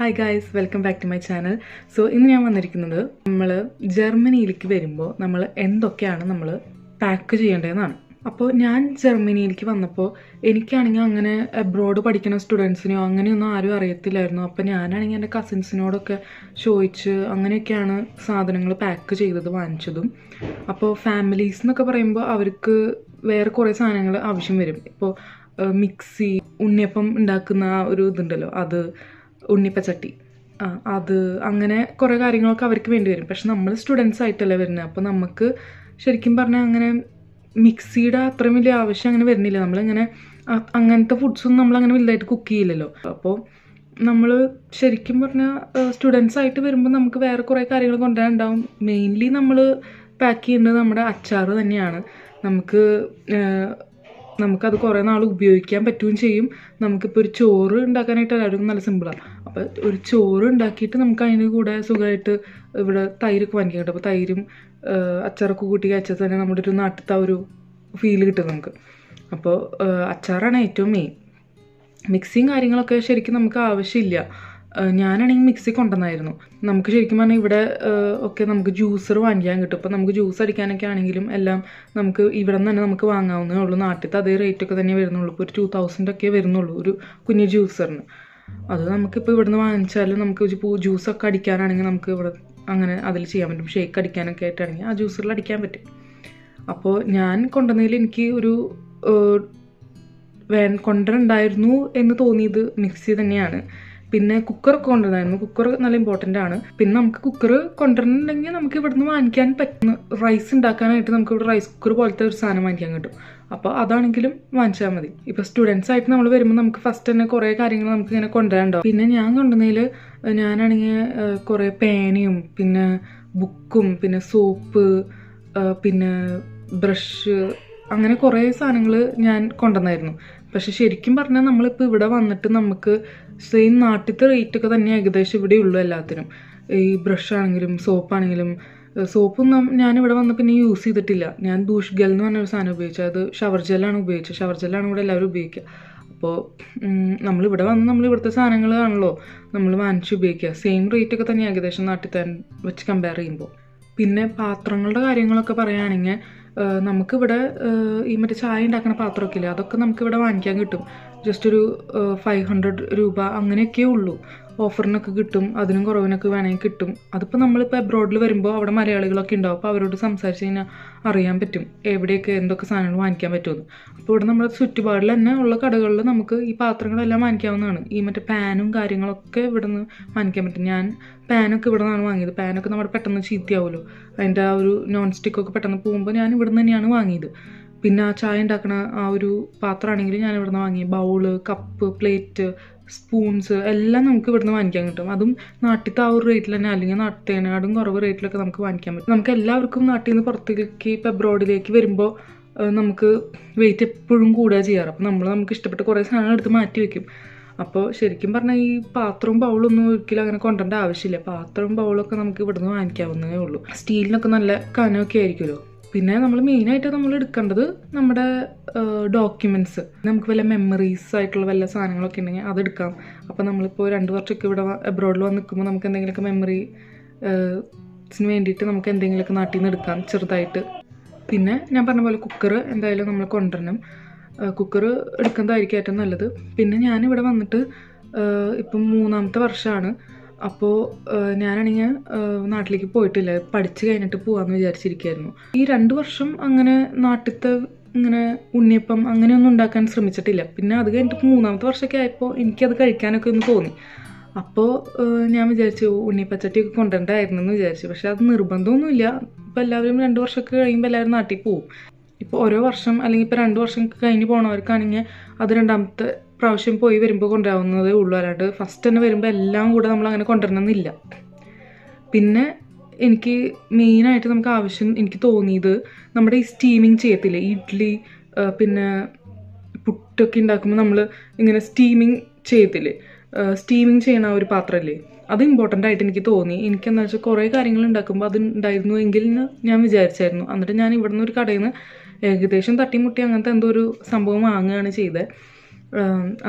Hi guys, welcome back to my channel. So ഇന്ന് ഞാൻ വന്നിരിക്കുന്നത് നമ്മൾ ജർമ്മനിയിലേക്ക് വരുമ്പോൾ നമ്മൾ എന്തൊക്കെയാണ് നമ്മൾ പാക്ക് ചെയ്യേണ്ടതെന്നാണ്. അപ്പോൾ ഞാൻ ജർമ്മനിയിലേക്ക് വന്നപ്പോൾ എനിക്കാണെങ്കിൽ അങ്ങനെ അബ്രോഡ് പഠിക്കുന്ന സ്റ്റുഡൻസിനെയോ അങ്ങനെയൊന്നും ആരും അറിയത്തില്ലായിരുന്നു. അപ്പോൾ ഞാനാണെങ്കിൽ എൻ്റെ കസിൻസിനോടൊക്കെ ചോദിച്ച് അങ്ങനെയൊക്കെയാണ് സാധനങ്ങൾ പാക്ക് ചെയ്തത് വാങ്ങിച്ചതും. അപ്പോൾ ഫാമിലീസ് എന്നൊക്കെ പറയുമ്പോൾ അവർക്ക് വേറെ കുറേ സാധനങ്ങൾ ആവശ്യം വരും. ഇപ്പോൾ മിക്സി, ഉണ്ണിയപ്പം ഉണ്ടാക്കുന്ന ഒരു ഇതുണ്ടല്ലോ, അത് ഉണ്ണിപ്പച്ചട്ടി, അത് അങ്ങനെ കുറേ കാര്യങ്ങളൊക്കെ അവർക്ക് വേണ്ടി വരും. പക്ഷെ നമ്മൾ സ്റ്റുഡൻസ് ആയിട്ടല്ലേ വരുന്നത്. അപ്പോൾ നമുക്ക് ശരിക്കും പറഞ്ഞാൽ അങ്ങനെ മിക്സിയുടെ അത്രയും വലിയ ആവശ്യം അങ്ങനെ വരുന്നില്ല. നമ്മളിങ്ങനെ അങ്ങനത്തെ ഫുഡ്സൊന്നും നമ്മളങ്ങനെ വലുതായിട്ട് കുക്ക് ചെയ്യില്ലല്ലോ. അപ്പോൾ നമ്മൾ ശരിക്കും പറഞ്ഞാൽ സ്റ്റുഡൻസ് ആയിട്ട് വരുമ്പോൾ നമുക്ക് വേറെ കുറേ കാര്യങ്ങൾ കൊണ്ടുവരാനുണ്ടാവും. മെയിൻലി നമ്മൾ പാക്ക് ചെയ്യേണ്ടത് നമ്മുടെ അച്ചാർ തന്നെയാണ്. നമുക്കത് കുറേ നാൾ ഉപയോഗിക്കാൻ പറ്റുകയും ചെയ്യും. നമുക്കിപ്പോൾ ഒരു ചോറ് ഉണ്ടാക്കാനായിട്ട് എല്ലാവർക്കും നല്ല സിമ്പിളാണ്. അപ്പോൾ ഒരു ചോറ് ഉണ്ടാക്കിയിട്ട് നമുക്ക് അതിന് കൂടെ സുഖമായിട്ട് ഇവിടെ തൈരൊക്കെ വാങ്ങിക്കാൻ കിട്ടും. അപ്പോൾ തൈരും അച്ചാറൊക്കെ കൂട്ടി കഴിച്ചാൽ തന്നെ നമ്മുടെ ഒരു നാട്ടിലത്തെ ഒരു ഫീൽ കിട്ടും നമുക്ക്. അപ്പോൾ അച്ചാറാണ് ഏറ്റവും മെയിൻ. മിക്സിയും കാര്യങ്ങളൊക്കെ ശരിക്കും നമുക്ക് ആവശ്യമില്ല. ഞാനാണെങ്കിൽ മിക്സി കൊണ്ടുവന്നായിരുന്നു. നമുക്ക് ശരിക്കും പറഞ്ഞാൽ ഇവിടെ ഒക്കെ നമുക്ക് ജ്യൂസർ വാങ്ങിക്കാൻ കിട്ടും. ഇപ്പോൾ നമുക്ക് ജ്യൂസ് അടിക്കാനൊക്കെ ആണെങ്കിലും എല്ലാം നമുക്ക് ഇവിടെ നിന്ന് തന്നെ നമുക്ക് വാങ്ങാവുന്നേ ഉള്ളൂ. നാട്ടിലത്തെ അതേ റേറ്റൊക്കെ തന്നെ വരുന്നുള്ളൂ. ഇപ്പോൾ ഒരു 2000 ഒക്കെ വരുന്നുള്ളൂ ഒരു കുഞ്ഞു ജ്യൂസറിന്. അത് നമുക്കിപ്പോൾ ഇവിടെ നിന്ന് വാങ്ങിച്ചാലും നമുക്ക് ജ്യൂസൊക്കെ അടിക്കാനാണെങ്കിൽ നമുക്ക് ഇവിടെ അങ്ങനെ അതിൽ ചെയ്യാൻ പറ്റും. ഷേക്ക് അടിക്കാനൊക്കെ ആയിട്ടാണെങ്കിൽ ആ ജ്യൂസറിൽ അടിക്കാൻ പറ്റും. അപ്പോൾ ഞാൻ കൊണ്ടുവന്നതിൽ എനിക്ക് ഒരു കൊണ്ടുവരുന്നുണ്ടായിരുന്നു എന്ന് തോന്നിയത് മിക്സി തന്നെയാണ്. പിന്നെ കുക്കറൊക്കെ കൊണ്ടുവന്നായിരുന്നു. കുക്കർ നല്ല ഇമ്പോർട്ടൻ്റ് ആണ്. പിന്നെ നമുക്ക് കുക്കർ കൊണ്ടുവരുന്നുണ്ടെങ്കിൽ നമുക്ക് ഇവിടുന്ന് വാങ്ങിക്കാൻ പറ്റുന്ന റൈസ് ഉണ്ടാക്കാനായിട്ട് നമുക്ക് ഇവിടെ റൈസ് കുക്കർ പോലത്തെ ഒരു സാധനം വാങ്ങിക്കാൻ കിട്ടും. അപ്പോൾ അതാണെങ്കിലും വാങ്ങിച്ചാൽ മതി. ഇപ്പോൾ സ്റ്റുഡൻസ് ആയിട്ട് നമ്മൾ വരുമ്പോൾ നമുക്ക് ഫസ്റ്റ് തന്നെ കുറേ കാര്യങ്ങൾ നമുക്ക് ഇങ്ങനെ കൊണ്ടുവരാനുണ്ടാവും. പിന്നെ ഞാൻ കൊണ്ടുവന്നതിൽ ഞാനാണെങ്കിൽ കുറേ പേനയും പിന്നെ ബുക്കും പിന്നെ സോപ്പ് പിന്നെ ബ്രഷ് അങ്ങനെ കുറേ സാധനങ്ങൾ ഞാൻ കൊണ്ടുവന്നായിരുന്നു. പക്ഷെ ശരിക്കും പറഞ്ഞാൽ നമ്മളിപ്പോൾ ഇവിടെ വന്നിട്ട് നമുക്ക് സെയിം നാട്ടിലത്തെ റേറ്റൊക്കെ തന്നെ ഏകദേശം ഇവിടെ ഉള്ളൂ എല്ലാത്തിനും. ഈ ബ്രഷ് ആണെങ്കിലും സോപ്പാണെങ്കിലും. സോപ്പൊന്നും ഞാനിവിടെ വന്ന് പിന്നെ യൂസ് ചെയ്തിട്ടില്ല. ഞാൻ ദൂഷ് ഗെൽ എന്ന് പറഞ്ഞൊരു സാധനം ഉപയോഗിച്ചത്. അത് ഷവർ ജെല്ലാണ് ഉപയോഗിച്ചത്. ഷവർ ജെല്ലാണ് ഇവിടെ എല്ലാവരും ഉപയോഗിക്കുക. അപ്പോൾ നമ്മളിവിടെ വന്ന് നമ്മൾ ഇവിടുത്തെ സാധനങ്ങളാണല്ലോ നമ്മൾ വാങ്ങിച്ച് ഉപയോഗിക്കുക. സെയിം റേറ്റൊക്കെ തന്നെ ഏകദേശം നാട്ടിൽ വെച്ച് കമ്പയർ ചെയ്യുമ്പോൾ. പിന്നെ പാത്രങ്ങളുടെ കാര്യങ്ങളൊക്കെ പറയുകയാണെങ്കിൽ നമുക്കിവിടെ ഈ മറ്റേ ചായ ഉണ്ടാക്കുന്ന പാത്രമൊക്കെ ഇല്ലേ, അതൊക്കെ നമുക്കിവിടെ വാങ്ങിക്കാൻ കിട്ടും. ജസ്റ്റ് ഒരു 500 രൂപ അങ്ങനെയൊക്കെ ഉള്ളൂ. ഓഫറിനൊക്കെ കിട്ടും. അതിനും കുറവിനൊക്കെ വേണമെങ്കിൽ കിട്ടും. അതിപ്പോൾ നമ്മളിപ്പോൾ അബ്രോഡിൽ വരുമ്പോൾ അവിടെ മലയാളികളൊക്കെ ഉണ്ടാവും. അപ്പോൾ അവരോട് സംസാരിച്ച് കഴിഞ്ഞാൽ അറിയാൻ പറ്റും എവിടെയൊക്കെ എന്തൊക്കെ സാധനങ്ങൾ വാങ്ങിക്കാൻ പറ്റുമെന്ന്. അപ്പോൾ ഇവിടെ നമ്മുടെ ചുറ്റുപാടിൽ തന്നെ ഉള്ള കടകളിൽ നമുക്ക് ഈ പാത്രങ്ങളെല്ലാം വാങ്ങിക്കാവുന്നതാണ്. ഈ മറ്റേ പാനും കാര്യങ്ങളൊക്കെ ഇവിടെ നിന്ന് വാങ്ങിക്കാൻ പറ്റും. ഞാൻ പാനൊക്കെ ഇവിടെ നിന്നാണ് വാങ്ങിയത്. പാനൊക്കെ നമ്മുടെ പെട്ടെന്ന് ചീത്തയാവുമല്ലോ. അതിൻ്റെ ആ ഒരു നോൺ സ്റ്റിക്കൊക്കെ പെട്ടെന്ന് പോകുമ്പോൾ ഞാൻ ഇവിടെ നിന്ന് തന്നെയാണ് വാങ്ങിയത്. പിന്നെ ആ ചായ ഉണ്ടാക്കുന്ന ആ ഒരു പാത്രമാണെങ്കിൽ ഞാൻ ഇവിടെ നിന്ന് വാങ്ങി. ബൗള്, കപ്പ്, പ്ലേറ്റ്, സ്പൂൺസ് എല്ലാം നമുക്ക് ഇവിടുന്ന് വാങ്ങിക്കാൻ കിട്ടും. അതും നാട്ടിലത്തെ ആ ഒരു റേറ്റിൽ തന്നെ, അല്ലെങ്കിൽ നാട്ടിലേക്കാളും കുറവ് റേറ്റിലൊക്കെ നമുക്ക് വാങ്ങിക്കാൻ പറ്റും. നമുക്ക് എല്ലാവർക്കും നാട്ടിൽ നിന്ന് പുറത്തേക്ക് ഇപ്പോൾ അബ്രോഡിലേക്ക് വരുമ്പോൾ നമുക്ക് വെയിറ്റ് എപ്പോഴും കൂടുക ചെയ്യാറ്. അപ്പോൾ നമുക്ക് ഇഷ്ടപ്പെട്ട കുറേ സാധനങ്ങൾ എടുത്ത് മാറ്റി വയ്ക്കും. അപ്പോൾ ശരിക്കും പറഞ്ഞാൽ ഈ പാത്രവും ബൗളൊന്നും ഒരിക്കലും അങ്ങനെ കൊണ്ടുവരേണ്ട ആവശ്യമില്ല. പാത്രവും ബൗളൊക്കെ നമുക്ക് ഇവിടുന്ന് വാങ്ങിക്കാവുന്നതേ ഉള്ളൂ. സ്റ്റീലിനൊക്കെ നല്ല കനമൊക്കെ ആയിരിക്കുമല്ലോ. പിന്നെ നമ്മൾ മെയിനായിട്ട് നമ്മൾ എടുക്കേണ്ടത് നമ്മുടെ ഡോക്യുമെൻറ്റ്സ്. നമുക്ക് വല്ല മെമ്മറീസ് ആയിട്ടുള്ള വല്ല സാധനങ്ങളൊക്കെ ഉണ്ടെങ്കിൽ അതെടുക്കാം. അപ്പോൾ നമ്മളിപ്പോൾ 2 വർഷമൊക്കെ ഇവിടെ അബ്രോഡിൽ വന്ന് നിൽക്കുമ്പോൾ നമുക്ക് എന്തെങ്കിലുമൊക്കെ മെമ്മറീസിന് വേണ്ടിയിട്ട് നമുക്ക് എന്തെങ്കിലുമൊക്കെ നാട്ടിൽ നിന്ന് എടുക്കാം ചെറുതായിട്ട്. പിന്നെ ഞാൻ പറഞ്ഞ പോലെ കുക്കർ എന്തായാലും നമ്മൾ കൊണ്ടുവരണം. കുക്കർ എടുക്കുന്നതായിരിക്കും ഏറ്റവും നല്ലത്. പിന്നെ ഞാനിവിടെ വന്നിട്ട് ഇപ്പം 3ാമത്തെ വർഷമാണ്. അപ്പോൾ ഞാനാണെങ്കിൽ നാട്ടിലേക്ക് പോയിട്ടില്ല. പഠിച്ച് കഴിഞ്ഞിട്ട് പോകാമെന്ന് വിചാരിച്ചിരിക്കുകയായിരുന്നു. ഈ 2 വർഷം അങ്ങനെ നാട്ടിലത്തെ ഇങ്ങനെ ഉണ്ണിയപ്പം അങ്ങനെയൊന്നും ഉണ്ടാക്കാൻ ശ്രമിച്ചിട്ടില്ല. പിന്നെ അത് കഴിഞ്ഞിട്ട് 3ാമത്തെ വർഷമൊക്കെ ആയപ്പോൾ എനിക്കത് കഴിക്കാനൊക്കെ ഒന്ന് തോന്നി. അപ്പോൾ ഞാൻ വിചാരിച്ചു ഉണ്ണിപ്പച്ചട്ടിയൊക്കെ കൊണ്ടുവരണ്ടായിരുന്നു എന്ന് വിചാരിച്ചു. പക്ഷെ അത് നിർബന്ധമൊന്നുമില്ല. ഇപ്പോൾ എല്ലാവരും 2 വർഷമൊക്കെ കഴിയുമ്പോൾ എല്ലാവരും നാട്ടിൽ പോവും. ഇപ്പോൾ ഓരോ വർഷം അല്ലെങ്കിൽ ഇപ്പോൾ 2 വർഷം കഴിഞ്ഞ് പോണവർക്കാണെങ്കിൽ അത് 2ാമത്തെ പ്രാവശ്യം പോയി വരുമ്പോൾ കൊണ്ടുവരാവുന്നതേ ഉള്ളൂ. അല്ലാണ്ട് ഫസ്റ്റ് തന്നെ വരുമ്പോൾ എല്ലാം കൂടെ നമ്മൾ അങ്ങനെ കൊണ്ടുവരണമെന്നില്ല. പിന്നെ എനിക്ക് മെയിനായിട്ട് നമുക്ക് ആവശ്യം എനിക്ക് തോന്നിയത് നമ്മുടെ ഈ സ്റ്റീമിങ് ചെയ്യത്തില്ലേ, ഇഡ്ഡലി പിന്നെ പുട്ടൊക്കെ ഉണ്ടാക്കുമ്പോൾ നമ്മൾ ഇങ്ങനെ സ്റ്റീമിങ് ചെയ്യത്തില്ലേ, സ്റ്റീമിങ് ചെയ്യണ ഒരു പാത്രമല്ലേ, അത് ഇമ്പോർട്ടൻ്റ് ആയിട്ട് എനിക്ക് തോന്നി. എനിക്കെന്താ വെച്ചാൽ കുറേ കാര്യങ്ങൾ ഉണ്ടാക്കുമ്പോൾ അത് ഉണ്ടായിരുന്നു എങ്കിൽ ഞാൻ വിചാരിച്ചായിരുന്നു. എന്നിട്ട് ഞാൻ ഇവിടുന്ന് ഒരു കടയിൽ നിന്ന് ഏകദേശം തട്ടിമുട്ടി അങ്ങനത്തെ എന്തോ ഒരു സംഭവം വാങ്ങുകയാണ് ചെയ്തത്.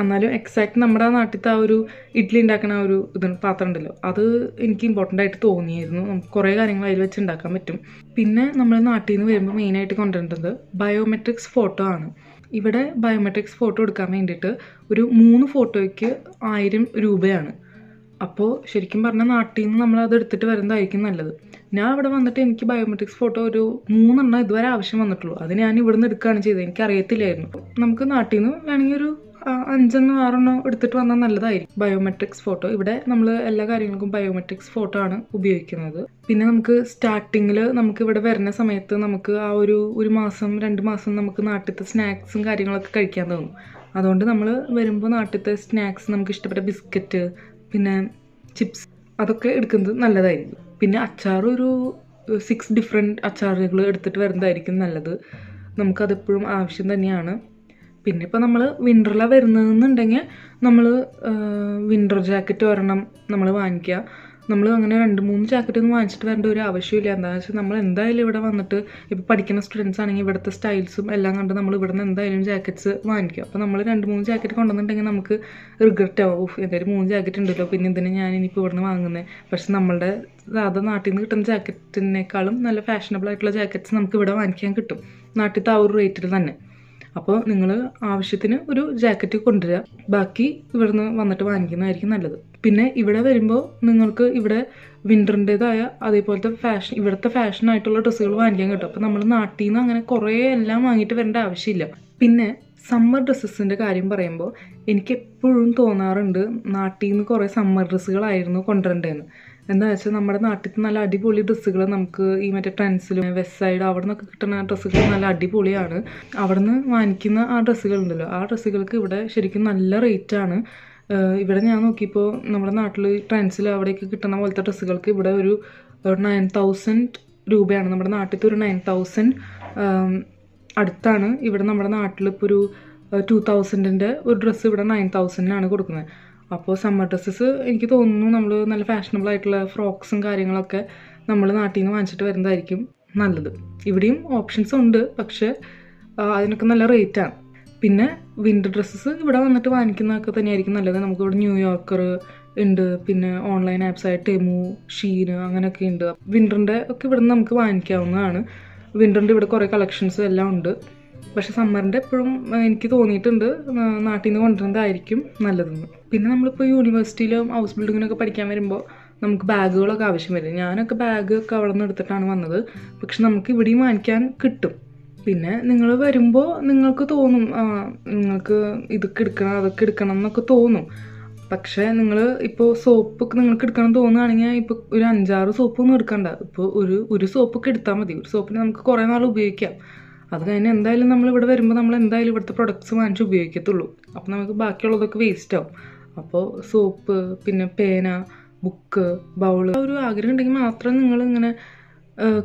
എന്നാലും എക്സാക്ട് നമ്മുടെ നാട്ടിലത്തെ ആ ഒരു ഇഡ്ഡലി ഉണ്ടാക്കുന്ന ആ ഒരു പാത്രം ഉണ്ടല്ലോ, അത് എനിക്ക് ഇമ്പോർട്ടൻ്റ് ആയിട്ട് തോന്നിയായിരുന്നു. നമുക്ക് കുറേ കാര്യങ്ങൾ അതിൽ വെച്ച് ഉണ്ടാക്കാൻ പറ്റും. പിന്നെ നമ്മൾ നാട്ടിൽ നിന്ന് വരുമ്പോൾ മെയിനായിട്ട് കൊണ്ടുവരേണ്ടത് ബയോമെട്രിക്സ് ഫോട്ടോ ആണ്. ഇവിടെ ബയോമെട്രിക്സ് ഫോട്ടോ എടുക്കാൻ വേണ്ടിയിട്ട് ഒരു 3 ഫോട്ടോയ്ക്ക് 1000 രൂപയാണ്. അപ്പോൾ ശരിക്കും പറഞ്ഞാൽ നാട്ടിൽ നിന്ന് നമ്മൾ അത് എടുത്തിട്ട് വരുന്നതായിരിക്കും നല്ലത്. ഞാൻ ഇവിടെ വന്നിട്ട് എനിക്ക് ബയോമെട്രിക്സ് ഫോട്ടോ ഒരു 3 എണ്ണം ഇതുവരെ ആവശ്യം വന്നിട്ടുള്ളൂ. അത് ഞാൻ ഇവിടെ നിന്ന് എടുക്കുകയാണ് ചെയ്തത്, എനിക്കറിയത്തില്ലായിരുന്നു. നമുക്ക് നാട്ടിൽ നിന്ന് വേണമെങ്കിൽ ഒരു 5 6 എടുത്തിട്ട് വന്നാൽ നല്ലതായിരിക്കും ബയോമെട്രിക്സ് ഫോട്ടോ. ഇവിടെ നമ്മൾ എല്ലാ കാര്യങ്ങൾക്കും ബയോമെട്രിക്സ് ഫോട്ടോ ആണ് ഉപയോഗിക്കുന്നത്. പിന്നെ നമുക്ക് സ്റ്റാർട്ടിങ്ങിൽ നമുക്ക് ഇവിടെ വരുന്ന സമയത്ത് നമുക്ക് ആ ഒരു മാസം 2 മാസം നമുക്ക് നാട്ടിലത്തെ സ്നാക്സും കാര്യങ്ങളൊക്കെ കഴിക്കാൻ തോന്നും. അതുകൊണ്ട് നമ്മൾ വരുമ്പോൾ നാട്ടിലത്തെ സ്നാക്സ്, നമുക്ക് ഇഷ്ടപ്പെട്ട ബിസ്ക്കറ്റ്, പിന്നെ ചിപ്സ്, അതൊക്കെ എടുക്കുന്നത് നല്ലതായിരിക്കും. പിന്നെ അച്ചാർ ഒരു 6 ഡിഫറെൻറ്റ് അച്ചാറുകൾ എടുത്തിട്ട് വരുന്നതായിരിക്കും നല്ലത്. നമുക്കതെപ്പോഴും ആവശ്യം തന്നെയാണ്. പിന്നെ ഇപ്പോൾ നമ്മൾ വിൻ്ററിലാണ് വരുന്നതെന്നുണ്ടെങ്കിൽ നമ്മൾ വിൻ്റർ ജാക്കറ്റ് ഒരെണ്ണം നമ്മൾ വാങ്ങിക്കുക. നമ്മൾ അങ്ങനെ 2-3 ജാക്കറ്റ് ഒന്നും വാങ്ങിച്ചിട്ട് വരേണ്ട ഒരു ആവശ്യമില്ല. എന്താണെന്ന് വെച്ചാൽ നമ്മൾ എന്തായാലും ഇവിടെ വന്നിട്ട് ഇപ്പോൾ പഠിക്കുന്ന സ്റ്റുഡൻസ് ആണെങ്കിൽ ഇവിടുത്തെ സ്റ്റൈൽസും എല്ലാം കണ്ട് നമ്മൾ ഇവിടെ നിന്ന് എന്തായാലും ജാക്കറ്റ്സ് വാങ്ങിക്കുക. അപ്പോൾ നമ്മൾ 2-3 ജാക്കറ്റ് കൊണ്ടുവന്നിട്ടുണ്ടെങ്കിൽ നമുക്ക് റിഗ്രറ്റ് ആവും, എന്തായാലും 3 ജാക്കറ്റ് ഉണ്ടല്ലോ, പിന്നെ ഇതിന് ഞാൻ ഇനിയിപ്പോൾ ഇവിടെ നിന്ന് വാങ്ങുന്നത്. പക്ഷെ നമ്മളുടെ സാധാ നാട്ടിൽ നിന്ന് കിട്ടുന്ന ജാക്കറ്റിനേക്കാളും നല്ല ഫാഷനബിൾ ആയിട്ടുള്ള ജാക്കറ്റ്സ് നമുക്ക് ഇവിടെ വാങ്ങിക്കാൻ കിട്ടും, നാട്ടിലത്തെ ആ ഒരു റേറ്റിൽ തന്നെ. അപ്പോൾ നിങ്ങൾ ആവശ്യത്തിന് ഒരു ജാക്കറ്റ് കൊണ്ടുവരിക, ബാക്കി ഇവിടുന്ന് വന്നിട്ട് വാങ്ങിക്കുന്നതായിരിക്കും നല്ലത്. പിന്നെ ഇവിടെ വരുമ്പോൾ നിങ്ങൾക്ക് ഇവിടെ വിൻ്ററിൻ്റെതായ അതേപോലത്തെ ഇവിടുത്തെ ഫാഷനായിട്ടുള്ള ഡ്രസ്സുകൾ വാങ്ങിക്കാൻ കിട്ടും. അപ്പോൾ നമ്മൾ നാട്ടിൽ നിന്ന് അങ്ങനെ കുറേ എല്ലാം വാങ്ങിയിട്ട് വരേണ്ട ആവശ്യമില്ല. പിന്നെ സമ്മർ ഡ്രസ്സസിൻ്റെ കാര്യം പറയുമ്പോൾ എനിക്കെപ്പോഴും തോന്നാറുണ്ട് നാട്ടിൽ നിന്ന് കുറേ സമ്മർ ഡ്രസ്സുകളായിരുന്നു കൊണ്ടുവരേണ്ടതെന്ന്. എന്താ വെച്ചാൽ നമ്മുടെ നാട്ടിൽ നല്ല അടിപൊളി ഡ്രസ്സുകൾ നമുക്ക് ഈ മറ്റേ ട്രെൻഡ്സിലും വെസ്റ്റ് സൈഡ് അവിടെ നിന്നൊക്കെ കിട്ടുന്ന ഡ്രസ്സുകൾ നല്ല അടിപൊളിയാണ്. അവിടെ നിന്ന് വാങ്ങിക്കുന്ന ആ ഡ്രസ്സുകളുണ്ടല്ലോ, ആ ഡ്രസ്സുകൾക്ക് ഇവിടെ ശരിക്കും നല്ല റേറ്റാണ്. ഇവിടെ ഞാൻ നോക്കിയപ്പോൾ നമ്മുടെ നാട്ടിൽ ട്രെൻഡ്സിൽ അവിടെയൊക്കെ കിട്ടുന്ന പോലത്തെ ഡ്രസ്സുകൾക്ക് ഇവിടെ ഒരു 9000 രൂപയാണ്. നമ്മുടെ നാട്ടിലത്തെ ഒരു 9000 അടുത്താണ്. ഇവിടെ നമ്മുടെ നാട്ടിലിപ്പോൾ ഒരു 2000-ൻ്റെ ഒരു ഡ്രസ്സ് ഇവിടെ 9000-നാണ് കൊടുക്കുന്നത്. അപ്പോൾ സമ്മർ ഡ്രസ്സസ് എനിക്ക് തോന്നുന്നു നമ്മൾ നല്ല ഫാഷനബിൾ ആയിട്ടുള്ള ഫ്രോക്സും കാര്യങ്ങളൊക്കെ നമ്മൾ നാട്ടിൽ നിന്ന് വാങ്ങിച്ചിട്ട് വരുന്നതായിരിക്കും നല്ലത്. ഇവിടെയും ഓപ്ഷൻസ് ഉണ്ട്, പക്ഷേ അതിനൊക്കെ നല്ല റേറ്റാണ്. പിന്നെ വിൻ്റർ ഡ്രസ്സസ് ഇവിടെ വന്നിട്ട് വാങ്ങിക്കുന്നതൊക്കെ തന്നെയായിരിക്കും നല്ലത്. നമുക്കിവിടെ ന്യൂയോർക്കർ ഉണ്ട്, പിന്നെ ഓൺലൈൻ ആപ്സായ ടെമു, ഷീൻ അങ്ങനെയൊക്കെ ഉണ്ട്. വിൻ്ററിൻ്റെ ഒക്കെ ഇവിടെ നിന്ന് നമുക്ക് വാങ്ങിക്കാവുന്നതാണ്. വിൻ്ററിൻ്റെ ഇവിടെ കുറേ കളക്ഷൻസ് എല്ലാം ഉണ്ട്. പക്ഷെ സമ്മറിൻ്റെ എപ്പോഴും എനിക്ക് തോന്നിയിട്ടുണ്ട് നാട്ടിൽ നിന്ന് കൊണ്ടുവരുന്നതായിരിക്കും നല്ലതെന്ന്. പിന്നെ നമ്മളിപ്പോൾ യൂണിവേഴ്സിറ്റിയിലും ഹൗസ് ബിൽഡിങ്ങിനൊക്കെ പഠിക്കാൻ വരുമ്പോൾ നമുക്ക് ബാഗുകളൊക്കെ ആവശ്യം വരും. ഞാനൊക്കെ ബാഗൊക്കെ അവിടെ നിന്ന് എടുത്തിട്ടാണ് വന്നത്, പക്ഷെ നമുക്ക് ഇവിടെയും വാങ്ങിക്കാൻ കിട്ടും. പിന്നെ നിങ്ങൾ വരുമ്പോൾ നിങ്ങൾക്ക് തോന്നും നിങ്ങൾക്ക് ഇതൊക്കെ എടുക്കണം അതൊക്കെ എടുക്കണം എന്നൊക്കെ തോന്നും. പക്ഷേ നിങ്ങൾ ഇപ്പോൾ സോപ്പൊക്കെ നിങ്ങൾക്ക് എടുക്കണം തോന്നുകയാണെങ്കിൽ ഇപ്പോൾ ഒരു 5-6 സോപ്പൊന്നും എടുക്കണ്ട. ഇപ്പോൾ ഒരു സോപ്പൊക്കെ എടുത്താൽ മതി. ഒരു സോപ്പിന് നമുക്ക് കുറേ നാൾ ഉപയോഗിക്കാം. അത് കഴിഞ്ഞ് എന്തായാലും നമ്മൾ ഇവിടെ വരുമ്പോൾ നമ്മൾ എന്തായാലും ഇവിടുത്തെ പ്രൊഡക്ട്സ് വാങ്ങിച്ച് ഉപയോഗിക്കത്തുള്ളൂ. അപ്പോൾ നമുക്ക് ബാക്കിയുള്ളതൊക്കെ വേസ്റ്റ് ആവും. അപ്പോൾ സോപ്പ്, പിന്നെ പേന, ബുക്ക്, ബൗള്, ഒരു ആഗ്രഹം ഉണ്ടെങ്കിൽ മാത്രം നിങ്ങളിങ്ങനെ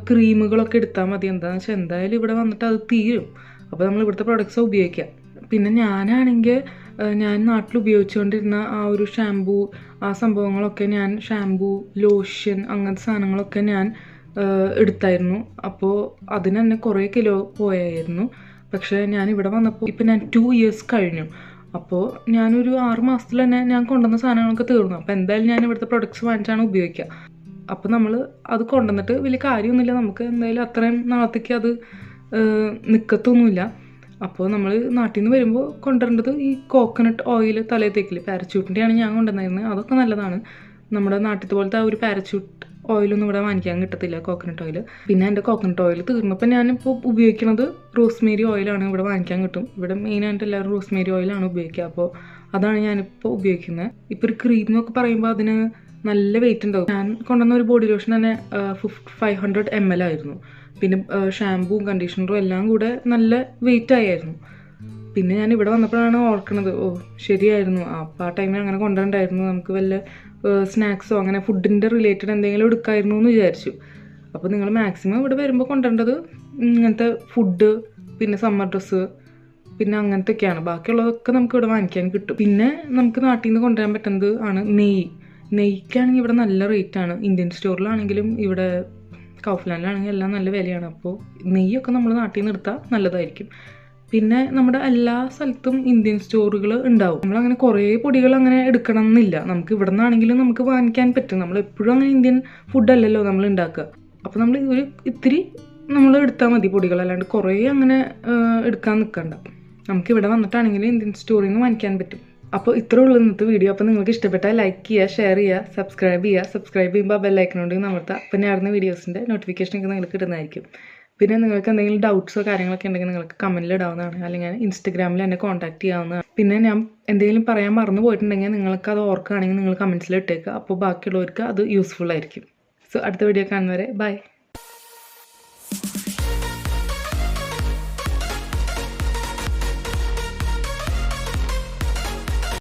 ക്രീമുകളൊക്കെ എടുത്താൽ മതി. എന്താണെന്ന് വെച്ചാൽ എന്തായാലും ഇവിടെ വന്നിട്ട് അത് തീരും. അപ്പോൾ നമ്മൾ ഇവിടുത്തെ പ്രൊഡക്ട്സ് ഉപയോഗിക്കാം. പിന്നെ ഞാനാണെങ്കിൽ ഞാൻ നാട്ടിൽ ഉപയോഗിച്ചുകൊണ്ടിരുന്ന ആ ഒരു ഷാംപൂ, ആ സംഭവങ്ങളൊക്കെ ഷാംപൂ, ലോഷൻ അങ്ങനത്തെ സാധനങ്ങളൊക്കെ ഞാൻ എടുത്തായിരുന്നു. അപ്പോൾ അതിന് തന്നെ കുറേ കിലോ പോയായിരുന്നു. പക്ഷേ ഞാൻ ഇവിടെ വന്നപ്പോൾ ഇപ്പം ഞാൻ 2 ഇയേഴ്സ് കഴിഞ്ഞു. അപ്പോൾ ഞാനൊരു 6 മാസത്തിൽ തന്നെ ഞാൻ കൊണ്ടുവന്ന സാധനങ്ങളൊക്കെ തീർന്നു. അപ്പോൾ എന്തായാലും ഞാൻ ഇവിടുത്തെ പ്രൊഡക്ട്സ് വാങ്ങിച്ചാണ് ഉപയോഗിക്കുക. അപ്പോൾ നമ്മൾ അത് കൊണ്ടുവന്നിട്ട് വലിയ കാര്യമൊന്നുമില്ല, നമുക്ക് എന്തായാലും അത്രയും നാളത്തേക്ക് അത് നിൽക്കത്തൊന്നുമില്ല. അപ്പോൾ നമ്മൾ നാട്ടിൽ നിന്ന് വരുമ്പോൾ കൊണ്ടുവരേണ്ടത് ഈ കോക്കനട്ട് ഓയിൽ തലയിൽ തേക്കില്ലേ, പാരച്യൂട്ടിൻ്റെയാണ് ഞാൻ കൊണ്ടുവന്നിരുന്നത്. അതൊക്കെ നല്ലതാണ്. നമ്മുടെ നാട്ടിലത്തെ പോലത്തെ ആ ഒരു പാരച്യൂട്ട് ഓയിലൊന്നും ഇവിടെ വാങ്ങിക്കാൻ കിട്ടത്തില്ല, കോക്കനട്ട് ഓയിൽ. പിന്നെ എൻ്റെ കോക്കനട്ട് ഓയിൽ തീർന്നപ്പോൾ ഞാനിപ്പോൾ ഉപയോഗിക്കുന്നത് റോസ്മേരി ഓയിലാണ്. ഇവിടെ വാങ്ങിക്കാൻ കിട്ടും. ഇവിടെ മെയിനായിട്ട് എല്ലാവരും റോസ്മേരി ഓയിലാണ് ഉപയോഗിക്കുക. അപ്പോൾ അതാണ് ഞാനിപ്പോൾ ഉപയോഗിക്കുന്നത്. ഇപ്പോൾ ഒരു ക്രീം എന്നൊക്കെ പറയുമ്പോൾ അതിന് നല്ല വെയിറ്റ് ഉണ്ടാവും. ഞാൻ കൊണ്ടുവന്ന ഒരു ബോഡി ലോഷൻ തന്നെ 500 ml ആയിരുന്നു. പിന്നെ ഷാമ്പൂവും കണ്ടീഷണറും എല്ലാം കൂടെ നല്ല വെയിറ്റ് ആയിരുന്നു. പിന്നെ ഞാൻ ഇവിടെ വന്നപ്പോഴാണ് ഓർക്കണത്, ശരിയായിരുന്നു, അപ്പോൾ ആ ടൈമിൽ അങ്ങനെ കൊണ്ടുവരണ്ടായിരുന്നു, നമുക്ക് വല്ല സ്നാക്സോ അങ്ങനെ ഫുഡിൻ്റെ റിലേറ്റഡ് എന്തെങ്കിലും എടുക്കായിരുന്നു എന്ന് വിചാരിച്ചു. അപ്പോൾ നിങ്ങൾ മാക്സിമം ഇവിടെ വരുമ്പോൾ കൊണ്ടുവരേണ്ടത് ഇങ്ങനത്തെ ഫുഡ്, പിന്നെ സമ്മർ ഡ്രസ്സ്, പിന്നെ അങ്ങനത്തെയൊക്കെയാണ്. ബാക്കിയുള്ളതൊക്കെ നമുക്ക് ഇവിടെ വാങ്ങിക്കാൻ കിട്ടും. പിന്നെ നമുക്ക് നാട്ടിൽ നിന്ന് കൊണ്ടുവരാൻ പറ്റുന്നത് ആണ് നെയ്ക്കാണെങ്കിൽ ഇവിടെ നല്ല റേറ്റാണ്. ഇന്ത്യൻ സ്റ്റോറിലാണെങ്കിലും ഇവിടെ കൗഫ്ലാൻഡിലാണെങ്കിലും എല്ലാം നല്ല വിലയാണ്. അപ്പോൾ നെയ്യൊക്കെ നമ്മൾ നാട്ടിൽ നിന്ന് എടുത്താൽ നല്ലതായിരിക്കും. പിന്നെ നമ്മുടെ എല്ലാ സ്ഥലത്തും ഇന്ത്യൻ സ്റ്റോറുകൾ ഉണ്ടാവും. നമ്മളങ്ങനെ കുറേ പൊടികൾ അങ്ങനെ എടുക്കണം എന്നില്ല. നമുക്ക് ഇവിടെ നിന്നാണെങ്കിലും നമുക്ക് വാങ്ങിക്കാൻ പറ്റും. നമ്മൾ എപ്പോഴും അങ്ങനെ ഇന്ത്യൻ ഫുഡല്ലല്ലോ നമ്മൾ ഉണ്ടാക്കുക. അപ്പോൾ നമ്മൾ ഒരു ഇത്തിരി നമ്മൾ എടുത്താൽ മതി പൊടികൾ, അല്ലാണ്ട് കുറേ അങ്ങനെ എടുക്കാൻ നിൽക്കണ്ട. നമുക്ക് ഇവിടെ വന്നിട്ടാണെങ്കിലും ഇന്ത്യൻ സ്റ്റോറിൽ നിന്ന് വാങ്ങിക്കാൻ പറ്റും. അപ്പോൾ ഇത്രേ ഉള്ളൂ ഇന്നത്തെ വീഡിയോ. അപ്പോൾ നിങ്ങൾക്ക് ഇഷ്ടപ്പെട്ടാൽ ലൈക്ക് ചെയ്യുക, ഷെയർ ചെയ്യുക, സബ്സ്ക്രൈബ് ചെയ്യുമ്പോൾ ബെല്ലൈക്കനുണ്ടെങ്കിൽ അമർത്തുക. അപ്പോൾ ഞാൻ ഇടുന്ന വീഡിയോസിൻ്റെ നോട്ടിഫിക്കേഷനൊക്കെ നിങ്ങൾക്ക് കിട്ടുന്നതായിരിക്കും. പിന്നെ നിങ്ങൾക്ക് എന്തെങ്കിലും ഡൗട്ട്സോ കാര്യങ്ങളൊക്കെ ഉണ്ടെങ്കിൽ നിങ്ങൾക്ക് കമൻറ്റിൽ ഇടാവുന്നതാണ്, അല്ലെങ്കിൽ ഇൻസ്റ്റഗ്രാമിൽ എന്നെ കോൺടാക്ട് ചെയ്യാവുന്നതാണ്. പിന്നെ ഞാൻ എന്തെങ്കിലും പറയാൻ മറന്നു പോയിട്ടുണ്ടെങ്കിൽ നിങ്ങൾക്ക് അത് ഓർക്കുകയാണെങ്കിൽ നിങ്ങൾ കമൻറ്റ്സിൽ ഇട്ടേക്കുക. അപ്പോൾ ബാക്കിയുള്ളവർക്ക് അത് യൂസ്ഫുൾ ആയിരിക്കും. സോ അടുത്ത വീഡിയോ കാണുന്നവരെ ബൈ.